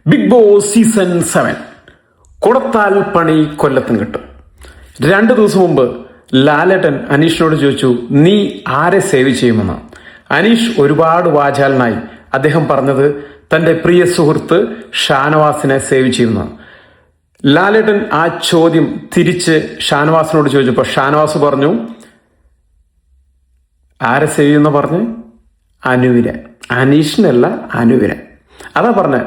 Big boss season 7 കൊടുത്താൽ പണി കൊല്ലത്തും കിട്ടും. 2 ദിവസം മുമ്പ് ലാലേട്ടൻ അനീഷിനോട് ചോദിച്ചു, നീ ആരെ സേവ് ചെയ്യുമെന്ന്. അനീഷ് ഒരുപാട് വാചാലനായി. അദ്ദേഹം പറഞ്ഞത് തന്റെ പ്രിയ സുഹൃത്ത് ഷാനവാസിനെ സേവ് ചെയ്യുന്നു. ലാലേട്ടൻ ആ ചോദ്യം തിരിച്ച് ഷാനവാസിനോട് ചോദിച്ചപ്പോൾ ഷാനവാസ് പറഞ്ഞു, ആരെ സേവ് ചെയ്യുന്ന പറഞ്ഞ് അനുവിനെ, അനീഷിനല്ല അനുവിനെ. അതാ പറഞ്ഞ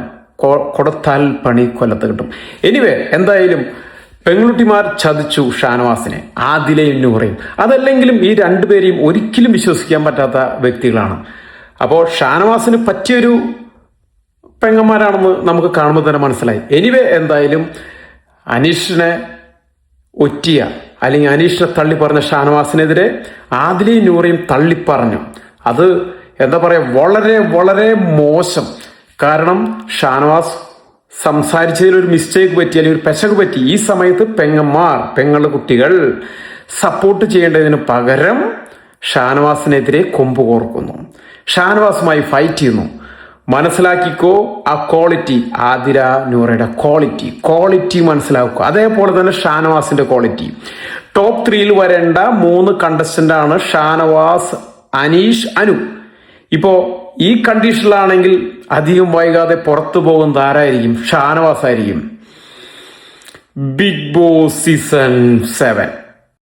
കൊടുത്താൽ പണി കൊല്ലത്ത് കിട്ടും. എനിവേ, എന്തായാലും പെൺകുട്ടിമാർ ചതിച്ചു ഷാനവാസിനെ, ആദിലയും നൂറയും. അതല്ലെങ്കിലും ഈ രണ്ടുപേരെയും ഒരിക്കലും വിശ്വസിക്കാൻ പറ്റാത്ത വ്യക്തികളാണ്. അപ്പോൾ ഷാനവാസിന് പറ്റിയൊരു പെങ്ങന്മാരാണെന്ന് നമുക്ക് കാണുമ്പോൾ തന്നെ മനസ്സിലായി. എനിവേ, എന്തായാലും അനീഷിനെ ഒറ്റിയ അല്ലെങ്കിൽ അനീഷിനെ തള്ളി പറഞ്ഞ ഷാനവാസിനെതിരെ ആദിലയും നൂറയും തള്ളിപ്പറഞ്ഞു. അത് എന്താ പറയുക, വളരെ വളരെ മോശം. കാരണം ഷാനവാസ് സംസാരിച്ചതിൽ ഒരു മിസ്റ്റേക്ക് പറ്റി, അല്ലെങ്കിൽ ഒരു പെശക് പറ്റി. ഈ സമയത്ത് പെങ്ങളുടെ കുട്ടികൾ സപ്പോർട്ട് ചെയ്യേണ്ടതിന് പകരം ഷാനവാസിനെതിരെ കൊമ്പ് കോർക്കുന്നു, ഷാനവാസുമായി ഫൈറ്റ് ചെയ്യുന്നു. മനസ്സിലാക്കിക്കോ ആ ക്വാളിറ്റി, ആതിര നൂറയുടെ ക്വാളിറ്റി മനസ്സിലാക്കുക. അതേപോലെ തന്നെ ഷാനവാസിന്റെ ക്വാളിറ്റി. ടോപ്പ് 3 വരേണ്ട 3 കണ്ടസ്റ്റന്റ് ആണ് ഷാനവാസ്, അനീഷ്, അനു. ഇപ്പോ ഈ കണ്ടീഷനിലാണെങ്കിൽ അധികം വൈകാതെ പുറത്തു പോകുന്നത് ആരായിരിക്കും? ഷാനവാസ് ആയിരിക്കും. Big boss season 7